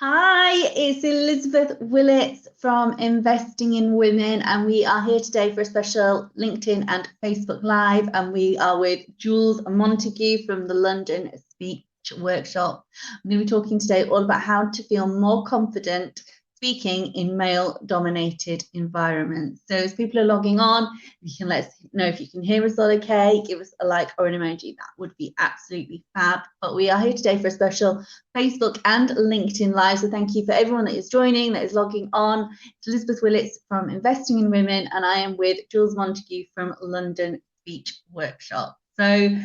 Hi, it's Elizabeth Willits from Investing in Women, and we are here today for a special LinkedIn and Facebook Live. And we are with Jules Montague from the London Speech Workshop. I'm going to be talking today all about how to feel more confident speaking in male-dominated environments. So as people are logging on, you can let us know if you can hear us all okay. Give us a like or an emoji. That would be absolutely fab. But we are here today for a special Facebook and LinkedIn Live. So thank you for everyone that is joining, that is logging on. It's Elizabeth Willits from Investing in Women, and I am with Jules Montague from London Speech Workshop. So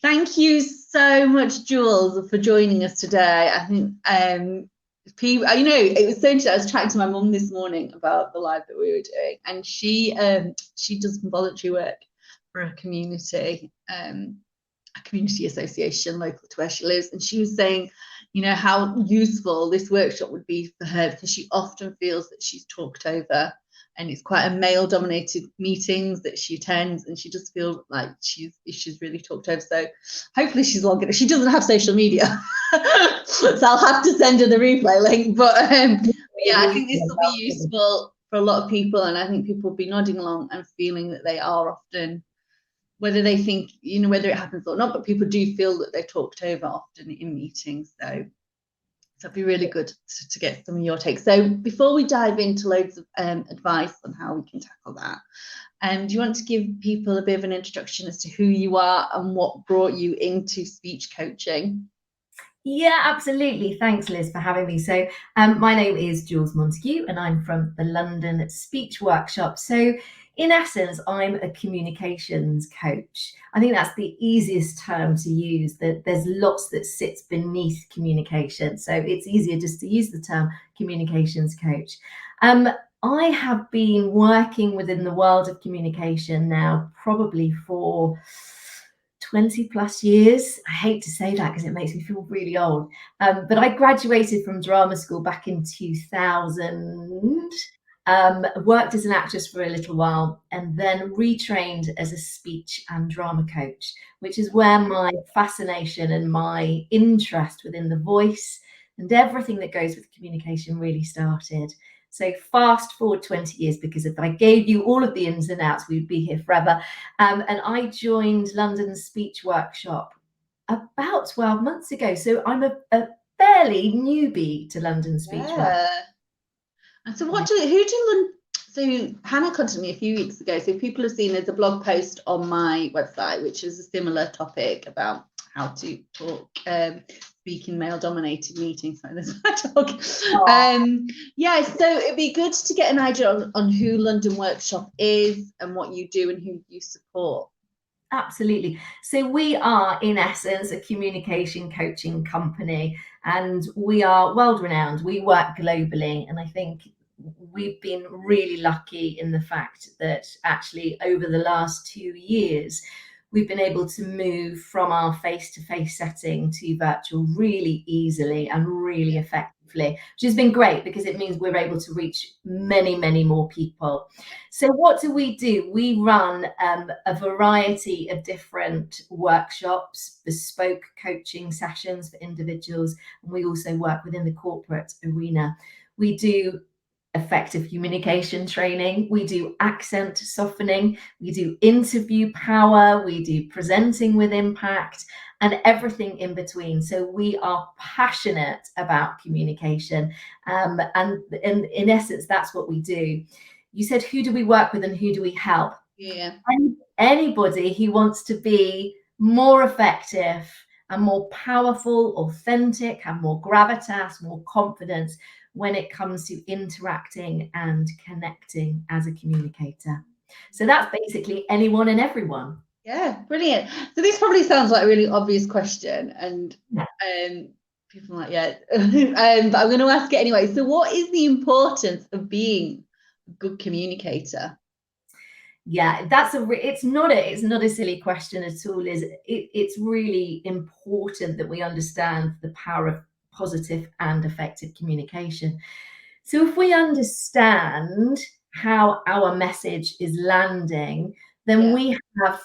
thank you so much, Jules, for joining us today. I think people, it was so interesting. I was chatting to my mum this morning about the live that we were doing, and she does some voluntary work for a community association local to where she lives, and she was saying, how useful this workshop would be for her, because she often feels that she's talked over, and it's quite a male dominated meetings that she attends, and she just feels like she's really talked over. So hopefully she's logging. She doesn't have social media, so I'll have to send her the replay link, but yeah, I think this will be useful for a lot of people, and I think people will be nodding along and feeling that they are often, whether they think, whether it happens or not, but people do feel that they're talked over often in meetings. So it'd be really good to get some of your takes. So before we dive into loads of advice on how we can tackle that, do you want to give people a bit of an introduction as to who you are and what brought you into speech coaching? Yeah, absolutely. Thanks, Liz, for having me. So my name is Jules Montague, and I'm from the London Speech Workshop. So in essence, I'm a communications coach. I think that's the easiest term to use, that there's lots that sits beneath communication. So it's easier just to use the term communications coach. I have been working within the world of communication now probably for 20 plus years. I hate to say that because it makes me feel really old. But I graduated from drama school back in 2000, worked as an actress for a little while, and then retrained as a speech and drama coach, which is where my fascination and my interest within the voice and everything that goes with communication really started. So fast forward 20 years, because if I gave you all of the ins and outs, we'd be here forever. And I joined London Speech Workshop about 12 months ago. So I'm a fairly newbie to London Speech Workshop. And so so Hannah contacted me a few weeks ago. So people have seen, there's a blog post on my website, which is a similar topic about how to talk, speak in male dominated meetings. Sorry, there's my dog. Yeah, so it'd be good to get an idea on who London Workshop is and what you do and who you support. Absolutely. So we are, in essence, a communication coaching company, and we are world renowned. We work globally, and I think we've been really lucky in the fact that actually over the last 2 years, we've been able to move from our face-to-face setting to virtual really easily and really effectively, which has been great because it means we're able to reach many, many more people. So what do? We run a variety of different workshops, bespoke coaching sessions for individuals, and we also work within the corporate arena. We do effective communication training, we do accent softening, we do interview power, we do presenting with impact, and everything in between. So we are passionate about communication, and in essence, that's what we do. You said, who do we work with and who do we help? Yeah. Anybody who wants to be more effective and more powerful, authentic, have more gravitas, more confidence when it comes to interacting and connecting as a communicator. So that's basically anyone and everyone. Yeah, brilliant. So this probably sounds like a really obvious question, and people are like, yeah, but I'm going to ask it anyway. So what is the importance of being a good communicator? Yeah, it's not a silly question at all. It's really important that we understand the power of positive and effective communication. So if we understand how our message is landing, then we have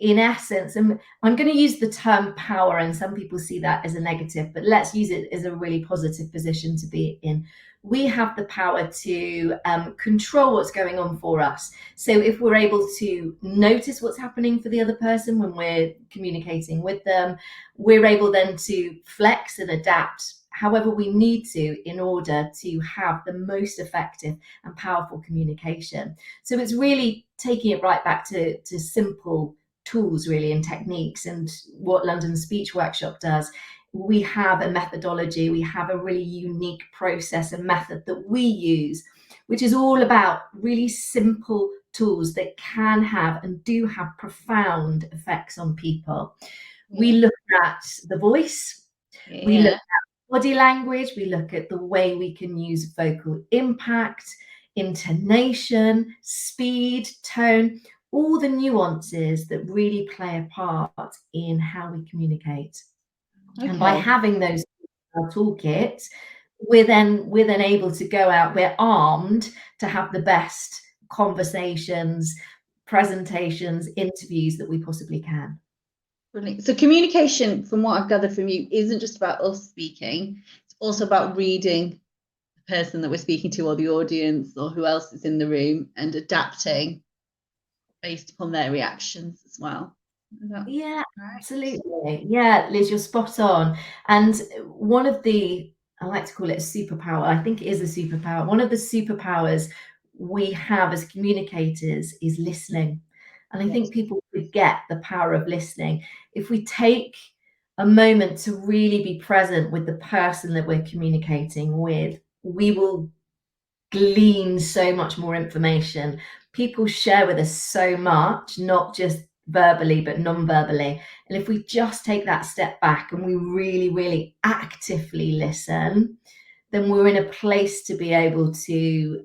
in essence, and I'm going to use the term power, and some people see that as a negative, but let's use it as a really positive position to be in. We have the power to control what's going on for us. So if we're able to notice what's happening for the other person when we're communicating with them, we're able then to flex and adapt however we need to in order to have the most effective and powerful communication. So it's really taking it right back to simple tools really and techniques. And what London Speech Workshop does, we have a methodology, we have a really unique process and method that we use, which is all about really simple tools that can have and do have profound effects on people. We look at the voice, we look at body language, we look at the way we can use vocal impact, intonation, speed, tone, all the nuances that really play a part in how we communicate. And by having those in our toolkit, we're then able to go out, we're armed to have the best conversations, presentations, interviews that we possibly can. Brilliant. So communication, from what I've gathered from you, isn't just about us speaking, it's also about reading the person that we're speaking to, or the audience, or who else is in the room, and adapting based upon their reactions as well. Yeah, absolutely. Yeah, Liz, you're spot on. And one of the, I like to call it a superpower, I think it is a superpower. One of the superpowers we have as communicators is listening. And I think people forget the power of listening. If we take a moment to really be present with the person that we're communicating with, we will glean so much more information. People share with us so much, not just verbally, but non-verbally. And if we just take that step back and we really, really actively listen, then we're in a place to be able to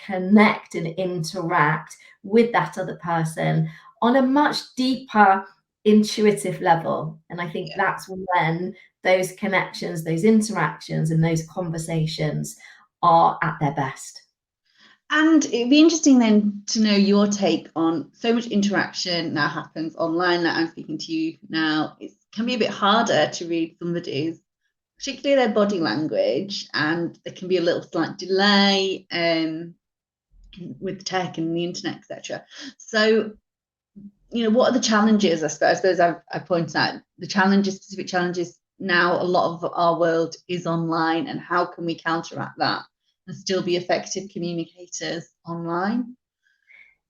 connect and interact with that other person on a much deeper, intuitive level. And I think that's when those connections, those interactions, and those conversations are at their best. And it'd be interesting then to know your take on, so much interaction now happens online, that I'm speaking to you now. It can be a bit harder to read somebody's, particularly their body language, and there can be a little slight delay with tech and the internet, etc. So, what are the challenges? I suppose I've pointed out the challenges, specific challenges. Now a lot of our world is online, and how can we counteract that and still be effective communicators online?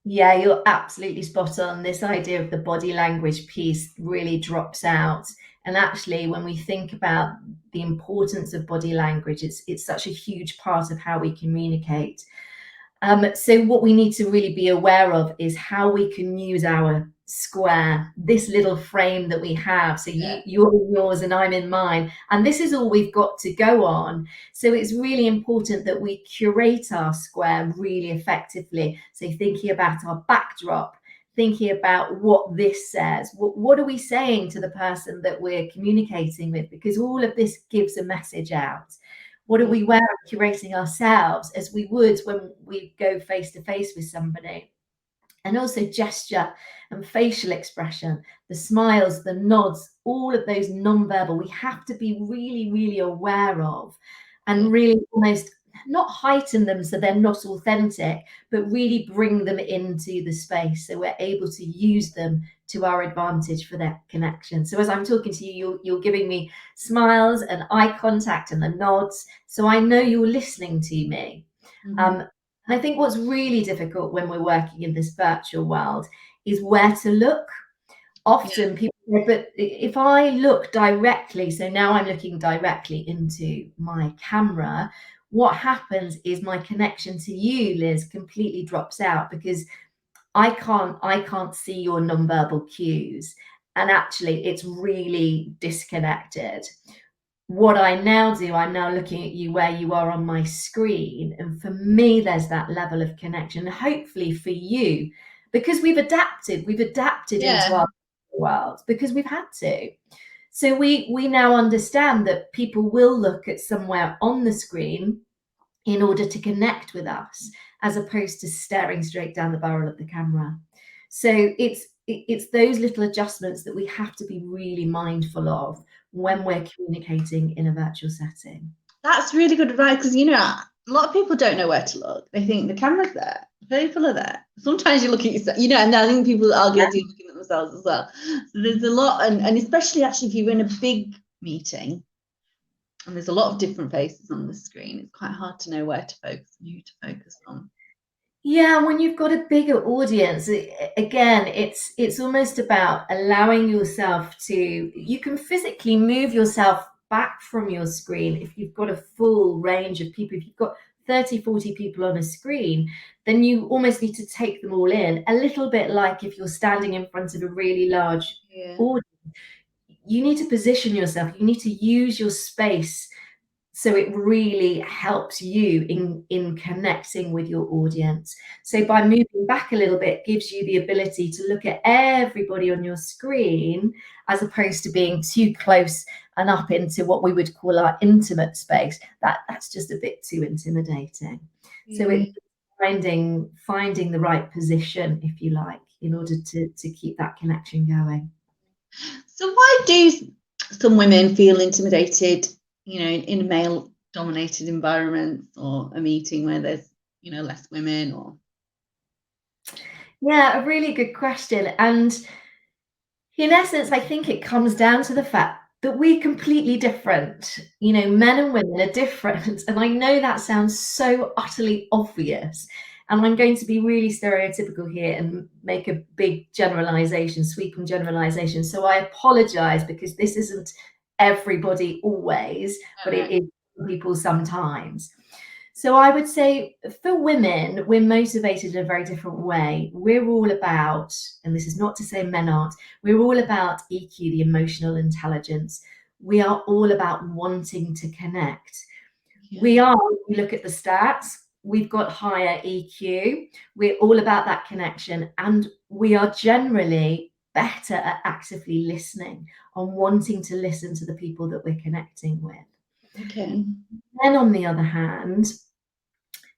Yeah, you're absolutely spot on. This idea of the body language piece really drops out. And actually, when we think about the importance of body language, it's such a huge part of how we communicate. So what we need to really be aware of is how we can use our square, this little frame that we have. So you're in yours and I'm in mine. And this is all we've got to go on. So it's really important that we curate our square really effectively. So thinking about our backdrop, thinking about what this says, what are we saying to the person that we're communicating with? Because all of this gives a message out. What are we wearing, curating ourselves as we would when we go face to face with somebody? And also gesture and facial expression, the smiles, the nods, all of those non-verbal, we have to be really, really aware of, and really almost not heighten them so they're not authentic, but really bring them into the space so we're able to use them to our advantage for that connection. So as I'm talking to you, you're giving me smiles and eye contact and the nods, so I know you're listening to me. And I think what's really difficult when we're working in this virtual world is where to look. Often people say, but if I look directly, so now I'm looking directly into my camera, what happens is my connection to you, Liz, completely drops out, because I can't see your nonverbal cues. And actually, it's really disconnected. What I now do, I'm now looking at you where you are on my screen. And for me, there's that level of connection. Hopefully for you, because we've adapted into our world, because we've had to. So we now understand that people will look at somewhere on the screen in order to connect with us, as opposed to staring straight down the barrel of the camera. So it's those little adjustments that we have to be really mindful of when we're communicating in a virtual setting. That's really good advice, because a lot of people don't know where to look. They think the camera's there, people are there. Sometimes you look at yourself, and I think people are guilty of looking at themselves as well. So there's a lot, and especially actually if you're in a big meeting and there's a lot of different faces on the screen, it's quite hard to know where to focus and who to focus on. Yeah, when you've got a bigger audience, again, it's almost about allowing yourself to, you can physically move yourself back from your screen if you've got a full range of people. If you've got 30, 40 people on a screen, then you almost need to take them all in, a little bit like if you're standing in front of a really large audience. You need to position yourself, you need to use your space so it really helps you in connecting with your audience. So by moving back a little bit gives you the ability to look at everybody on your screen, as opposed to being too close and up into what we would call our intimate space. That's just a bit too intimidating. So it's finding the right position, if you like, in order to keep that connection going. So why do some women feel intimidated, in male-dominated environments, or a meeting where there's, less women? Or yeah, a really good question. And in essence, I think it comes down to the fact that we're completely different. Men and women are different. And I know that sounds so utterly obvious. And I'm going to be really stereotypical here and make a big generalization, sweeping generalization. So I apologize, because this isn't everybody always, but it is people sometimes. So I would say for women, we're motivated in a very different way. We're all about, and this is not to say men aren't, we're all about EQ, the emotional intelligence. We are all about wanting to connect. We are, if you look at the stats, we've got higher EQ. We're all about that connection, and we are generally better at actively listening and wanting to listen to the people that we're connecting with. Okay. Then on the other hand,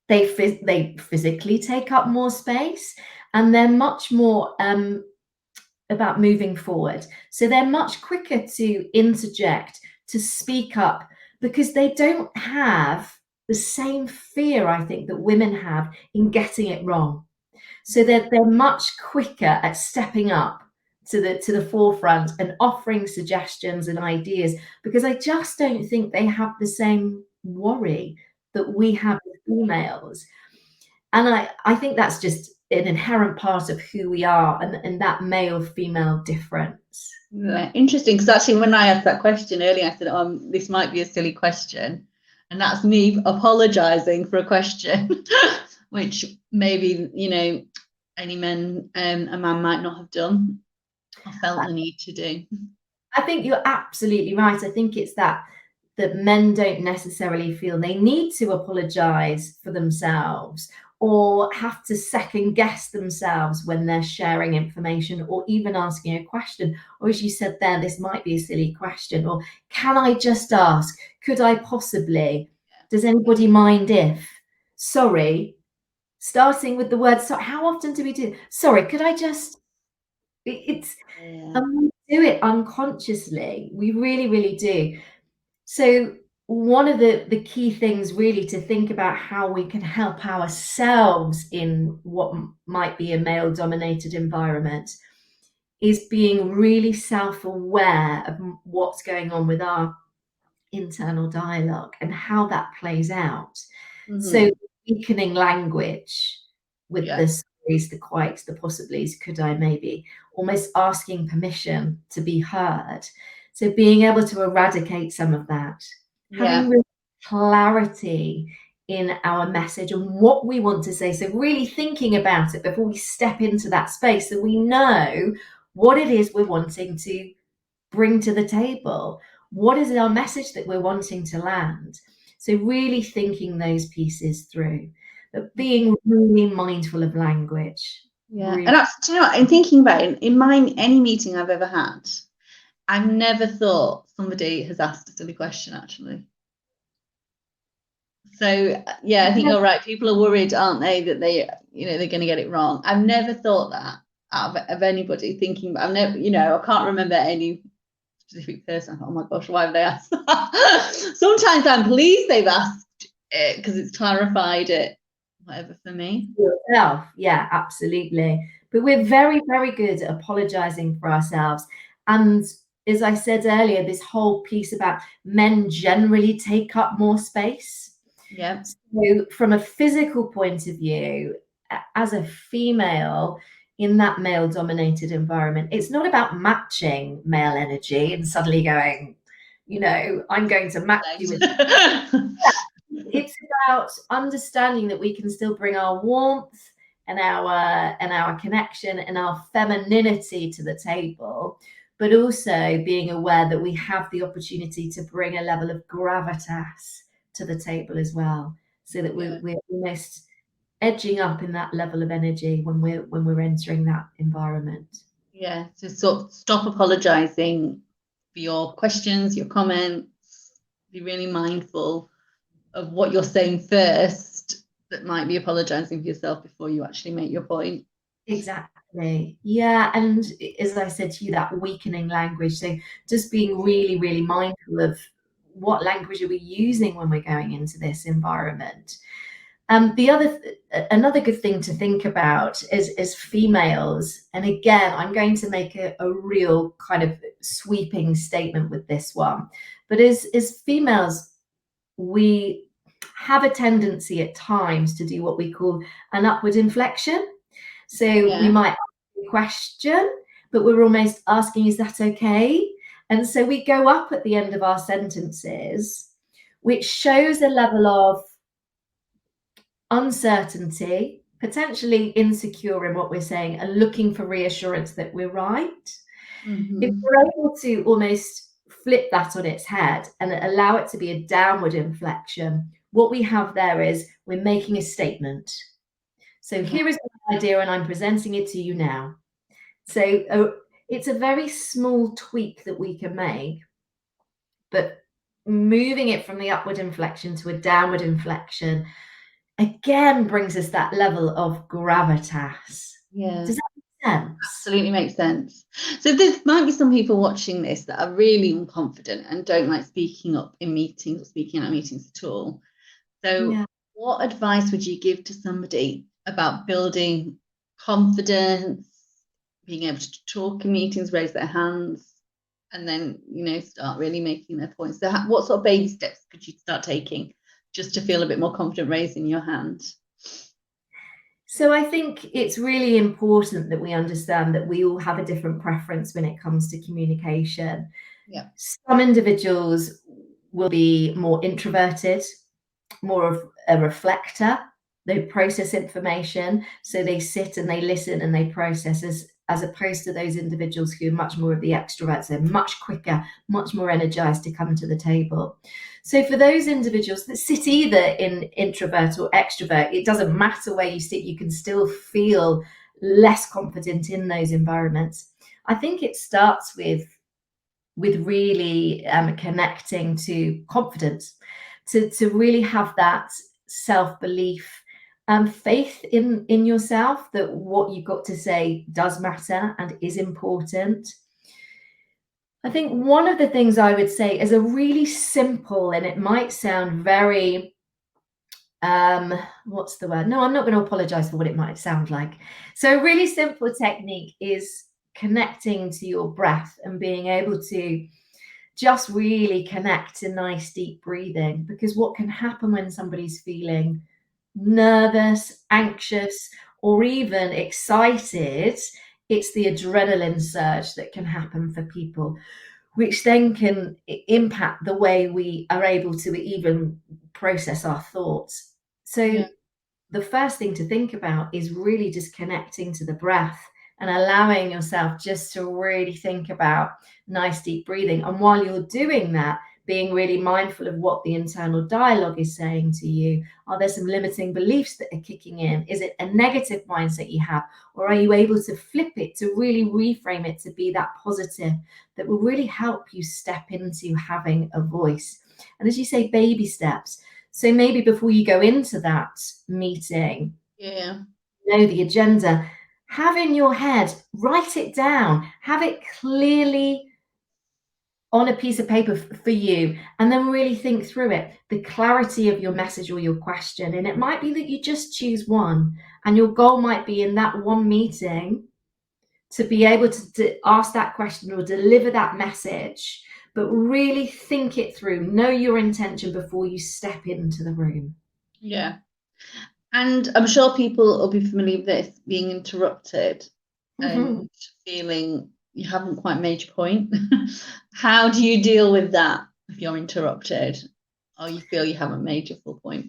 they physically take up more space, and they're much more about moving forward. So they're much quicker to interject, to speak up, because they don't have the same fear, I think, that women have in getting it wrong. So they're much quicker at stepping up to the forefront and offering suggestions and ideas, because I just don't think they have the same worry that we have as females. And I think that's just an inherent part of who we are, and that male-female difference. Yeah, interesting, because actually when I asked that question earlier, I said, this might be a silly question. And that's me apologizing for a question, which maybe, any man, a man might not have done or felt the need to do. I think you're absolutely right. I think it's that men don't necessarily feel they need to apologize for themselves, or have to second guess themselves when they're sharing information, or even asking a question. Or as you said there, this might be a silly question, or can I just ask, could I possibly, does anybody mind if, sorry, starting with the word, so how often do we do, sorry, could I just, it's, and we do it unconsciously. We really, really do. So one of the key things really to think about how we can help ourselves in what might be a male-dominated environment is being really self-aware of what's going on with our internal dialogue and how that plays out. So weakening language with the sorries, the quites, the possiblies, could I, maybe, almost asking permission to be heard. So being able to eradicate some of that, having real clarity in our message and what we want to say. So really thinking about it before we step into that space, so we know what it is we're wanting to bring to the table. What is our message that we're wanting to land? So really thinking those pieces through, but being really mindful of language. Yeah, Really. and that's, do you know what, I'm thinking about it, in any meeting I've ever had, I've never thought somebody has asked a silly question, actually. So yeah, I think you're right. People are worried, aren't they, that they're going to get it wrong. I've never thought that. out of anybody thinking, I've never, you know, I can't remember any specific person. Oh my gosh, why have they asked that? Sometimes I'm pleased they've asked it because it's clarified it, whatever for me. Yourself, yeah, absolutely. But we're very, very good at apologizing for ourselves. And as I said earlier, this whole piece about men generally take up more space. Yeah. So from a physical point of view, as a female in that male dominated environment, it's not about matching male energy and suddenly going, you know, I'm going to match you with it's about understanding that we can still bring our warmth and our connection and our femininity to the table, but also being aware that we have the opportunity to bring a level of gravitas to the table as well, so that we're almost edging up in that level of energy when we're entering that environment. Yeah, so sort of stop apologizing for your questions, your comments. Be really mindful of what you're saying first that might be apologizing for yourself before you actually make your point. Exactly. Yeah. And as I said to you, that weakening language. So just being really, really mindful of what language are we using when we're going into this environment. Another good thing to think about is females, and again, I'm going to make a real kind of sweeping statement with this one, but as females, we have a tendency at times to do what we call an upward inflection. So we might ask a question, but we're almost asking, is that okay? And so we go up at the end of our sentences, which shows a level of uncertainty, potentially insecure in what we're saying, and looking for reassurance that we're right. If we're able to almost flip that on its head and allow it to be a downward inflection, what we have there is we're making a statement. So here is my idea and I'm presenting it to you now. So it's a very small tweak that we can make, but moving it from the upward inflection to a downward inflection again brings us that level of gravitas. Yeah. Does that make sense? Absolutely makes sense. So there might be some people watching this that are really unconfident and don't like speaking up in meetings or speaking at meetings at all. So what advice would you give to somebody about building confidence, being able to talk in meetings, raise their hands, and then, you know, start really making their points? So what sort of baby steps could you start taking just to feel a bit more confident raising your hand? So I think it's really important that we understand that we all have a different preference when it comes to communication. Yeah. Some individuals will be more introverted, more of a reflector. They process information, so they sit and they listen and they process, as opposed to those individuals who are much more of the extroverts. They're much quicker, much more energized to come to the table. So for those individuals that sit either in introvert or extrovert, it doesn't matter where you sit, you can still feel less confident in those environments. I think it starts with really connecting to confidence, to really have that self-belief and faith in yourself, that what you've got to say does matter and is important. I think one of the things I would say is a really simple, and it might sound very, what's the word? No, I'm not going to apologize for what it might sound like. So a really simple technique is connecting to your breath and being able to just really connect to nice deep breathing, because what can happen when somebody's feeling nervous, anxious, or even excited, it's the adrenaline surge that can happen for people, which then can impact the way we are able to even process our thoughts. So the first thing to think about is really just connecting to the breath and allowing yourself just to really think about nice deep breathing. And while you're doing that, being really mindful of what the internal dialogue is saying to you. Are there some limiting beliefs that are kicking in? Is it a negative mindset you have? Or are you able to flip it, to really reframe it to be that positive that will really help you step into having a voice? And as you say, baby steps. So maybe before you go into that meeting, know the agenda, have in your head, write it down, have it clearly on a piece of paper for you, and then really think through it, the clarity of your message or your question. And it might be that you just choose one, and your goal might be in that one meeting to be able to ask that question or deliver that message, but really think it through, know your intention before you step into the room. Yeah. And I'm sure people will be familiar with this, being interrupted and feeling you haven't quite made your point. How do you deal with that if you're interrupted or you feel you haven't made your full point?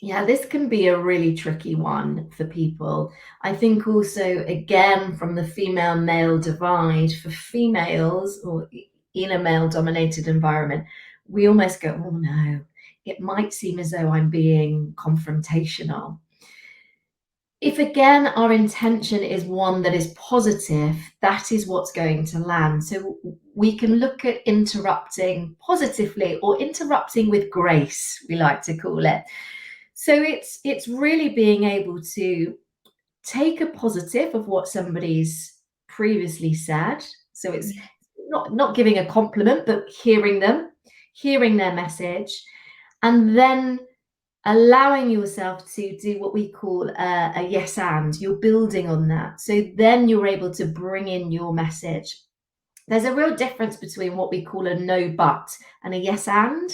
Yeah, this can be a really tricky one for people. I think also, again, from the female-male divide, for females or in a male-dominated environment, we almost go, oh no, it might seem as though I'm being confrontational. If again, our intention is one that is positive, that is what's going to land. So we can look at interrupting positively or interrupting with grace, we like to call it. So it's really being able to take a positive of what somebody's previously said. So it's not giving a compliment, but hearing them, hearing their message, and then allowing yourself to do what we call a yes and. You're building on that. So then you're able to bring in your message. There's a real difference between what we call a no but and a yes and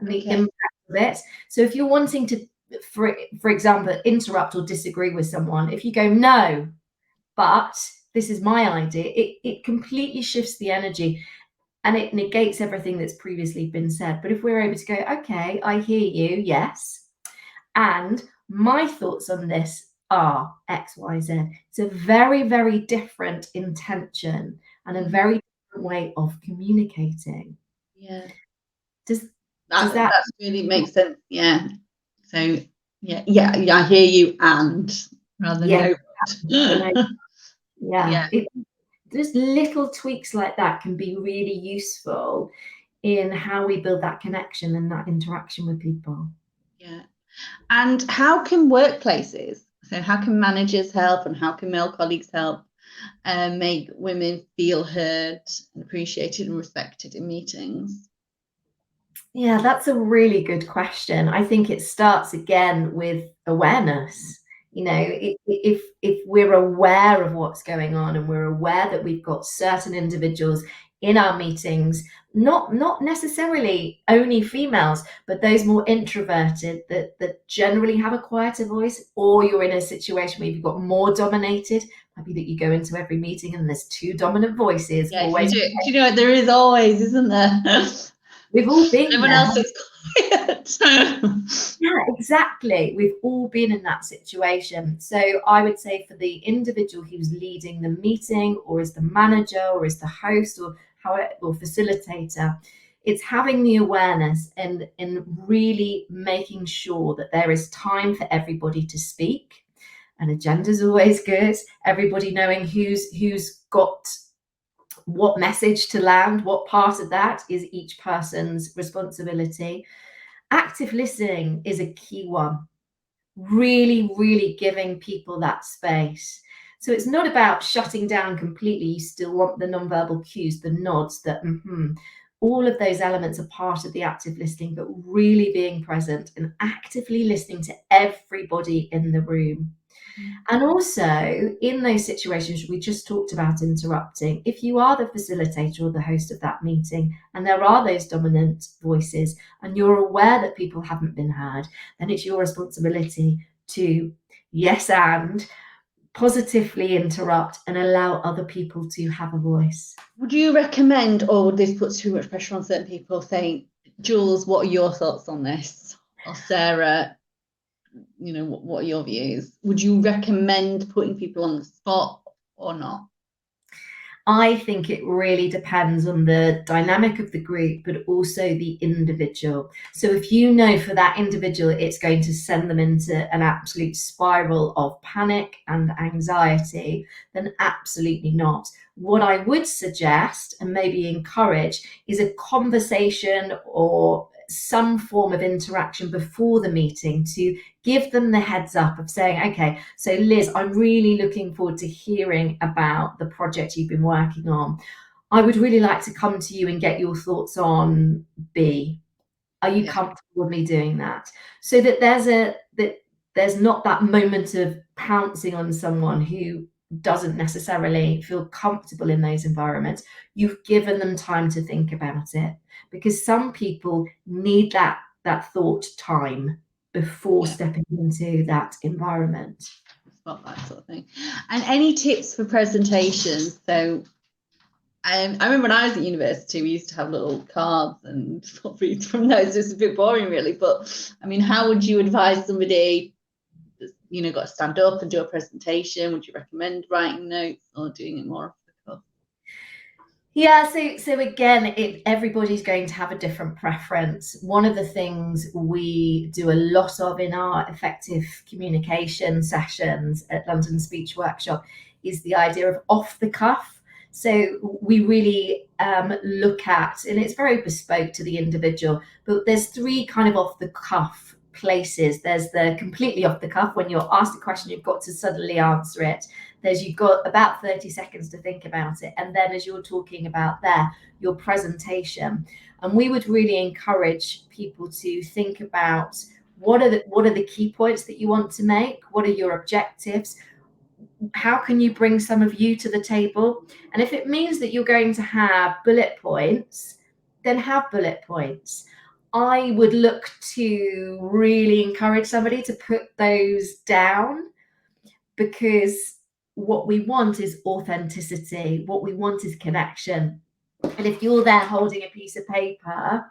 the impact of it. So if you're wanting to, for example, interrupt or disagree with someone, if you go no, but this is my idea, it completely shifts the energy and it negates everything that's previously been said. But if we're able to go, okay, I hear you, yes, and my thoughts on this are X, Y, Z. It's a very, very different intention and a very different way of communicating. Yeah. Does that really make sense? Yeah. So yeah, I hear you and rather than no. Yeah. Just little tweaks like that can be really useful in how we build that connection and that interaction with people. Yeah. And how can workplaces, so how can managers help and how can male colleagues help make women feel heard and appreciated and respected in meetings? Yeah, that's a really good question. I think it starts again with awareness. You know, if we're aware of what's going on and we're aware that we've got certain individuals in our meetings, not necessarily only females, but those more introverted that generally have a quieter voice, or you're in a situation where you've got more dominated, might be that you go into every meeting and there's two dominant voices. Yeah, always. Do you know what there is always, isn't there? We've all been everyone there. Else is quiet. Yeah, exactly. We've all been in that situation. So I would say for the individual who's leading the meeting or is the manager or is the host or facilitator, it's having the awareness and really making sure that there is time for everybody to speak. An agenda's always good. Everybody knowing who's got what message to land, what part of that is each person's responsibility. Active listening is a key one. Really, really giving people that space. So it's not about shutting down completely. You still want the nonverbal cues, the nods, all of those elements are part of the active listening, but really being present and actively listening to everybody in the room. And also in those situations we just talked about interrupting, if you are the facilitator or the host of that meeting and there are those dominant voices and you're aware that people haven't been heard, then it's your responsibility to yes and positively interrupt and allow other people to have a voice. Would you recommend, or would this put too much pressure on certain people, saying, Jules, what are your thoughts on this? Or Sarah, you know, what are your views? Would you recommend putting people on the spot or not? I think it really depends on the dynamic of the group, but also the individual. So if you know for that individual, it's going to send them into an absolute spiral of panic and anxiety, then absolutely not. What I would suggest and maybe encourage is a conversation or some form of interaction before the meeting to give them the heads up of saying, okay, so Liz, I'm really looking forward to hearing about the project you've been working on. I would really like to come to you and get your thoughts on B. Are you comfortable with me doing that? So that there's not that moment of pouncing on someone who doesn't necessarily feel comfortable in those environments. You've given them time to think about it, because some people need that thought time before stepping into that environment. Spot that sort of thing. And any tips for presentations? So I remember when I was at university, we used to have little cards and read from those. It's a bit boring, really. But I mean, how would you advise somebody that's, you know, got to stand up and do a presentation? Would you recommend writing notes or doing it more off the cuff? Yeah, so again, everybody's going to have a different preference. One of the things we do a lot of in our effective communication sessions at London Speech Workshop is the idea of off the cuff. So we really look at, and it's very bespoke to the individual, but there's three kind of off the cuff places. There's the completely off the cuff, when you're asked a question, you've got to suddenly answer it. You've got about 30 seconds to think about it. And then, as you're talking about there, your presentation. And we would really encourage people to think about what are the key points that you want to make? What are your objectives? How can you bring some of you to the table? And if it means that you're going to have bullet points, then have bullet points. I would look to really encourage somebody to put those down, because what we want is authenticity. What we want is connection. And if you're there holding a piece of paper,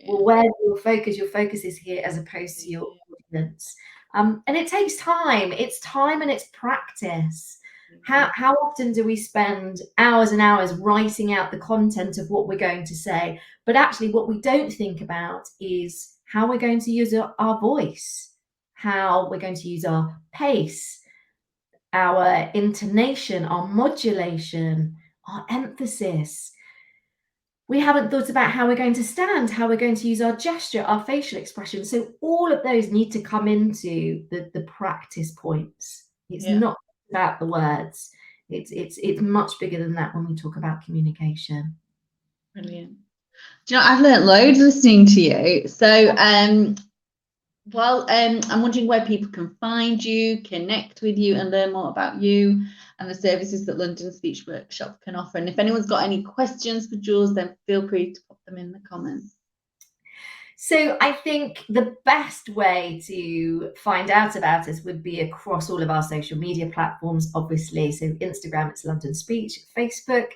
well, where's your focus? Your focus is here as opposed to your audience. And it takes time. It's time and it's practice. How often do we spend hours and hours writing out the content of what we're going to say? But actually, what we don't think about is how we're going to use our voice, how we're going to use our pace, our intonation, our modulation, our emphasis. We haven't thought about how we're going to stand, how we're going to use our gesture, our facial expression. So all of those need to come into the practice points. It's not about the words. It's much bigger than that when we talk about communication. Brilliant. Do you know, I've learned loads listening to you. So well, I'm wondering where people can find you, connect with you, and learn more about you and the services that London Speech Workshop can offer. And if anyone's got any questions for Jules, then feel free to pop them in the comments. So I think the best way to find out about us would be across all of our social media platforms, obviously. So Instagram, it's London Speech, Facebook,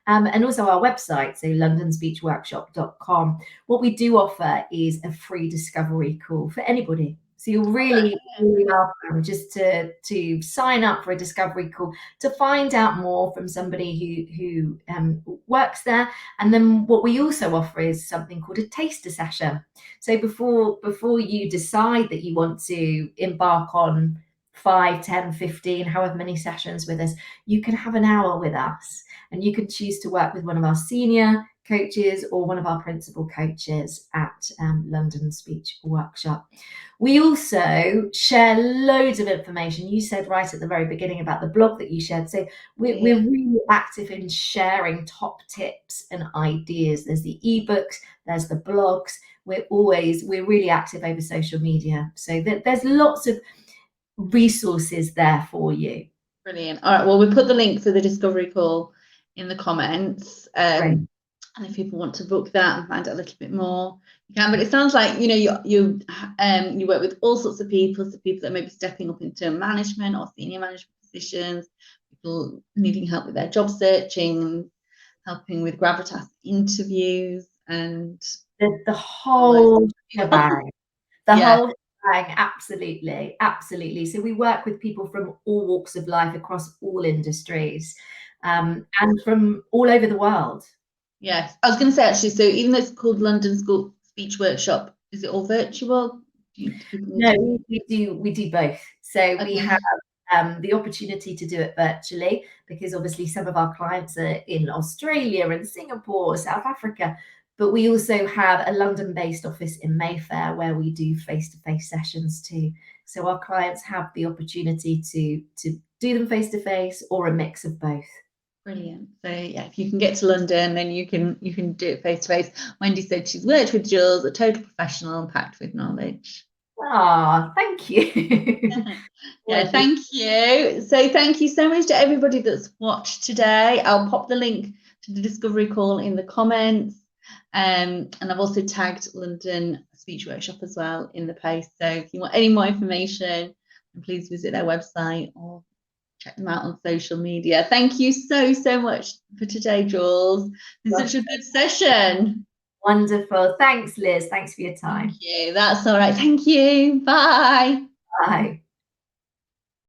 and also our website, so londonspeechworkshop.com. What we do offer is a free discovery call for anybody. So you're really welcome just to sign up for a discovery call to find out more from somebody who works there. And then what we also offer is something called a taster session. So before you decide that you want to embark on 5, 10, 15, however many sessions with us, you can have an hour with us, and you can choose to work with one of our senior coaches or one of our principal coaches at London Speech Workshop. We also share loads of information. You said right at the very beginning about the blog that you shared. So we're really active in sharing top tips and ideas. There's the ebooks, there's the blogs. We're really active over social media. So there's lots of resources there for you. Brilliant. All right, well, we'll put the link for the discovery call in the comments. And if people want to book that and find out a little bit more, you can. But it sounds like, you know, you work with all sorts of people, so people that may be stepping up into management or senior management positions, people needing help with their job searching, helping with gravitas interviews, and the whole shebang. The whole shebang, absolutely. So we work with people from all walks of life across all industries, and from all over the world. Yes, I was going to say, actually, so even though it's called London School Speech Workshop, is it all virtual? No, we do both. So we have the opportunity to do it virtually, because obviously some of our clients are in Australia and Singapore, South Africa, But we also have a London-based office in Mayfair where we do face-to-face sessions too. So our clients have the opportunity to do them face-to-face or a mix of both. Brilliant. So yeah, if you can get to London, then you can do it face to face. Wendy said she's worked with Jools, a total professional and packed with knowledge. Ah, thank you. Yeah, thank you. So thank you so much to everybody that's watched today. I'll pop the link to the discovery call in the comments. And I've also tagged London Speech Workshop as well in the post. So if you want any more information, please visit their website or check them out on social media. Thank you so much for today, Jules. It's such a good session. Wonderful. Thanks, Liz. Thanks for your time. Thank you. That's all right. Thank you. Bye. Bye.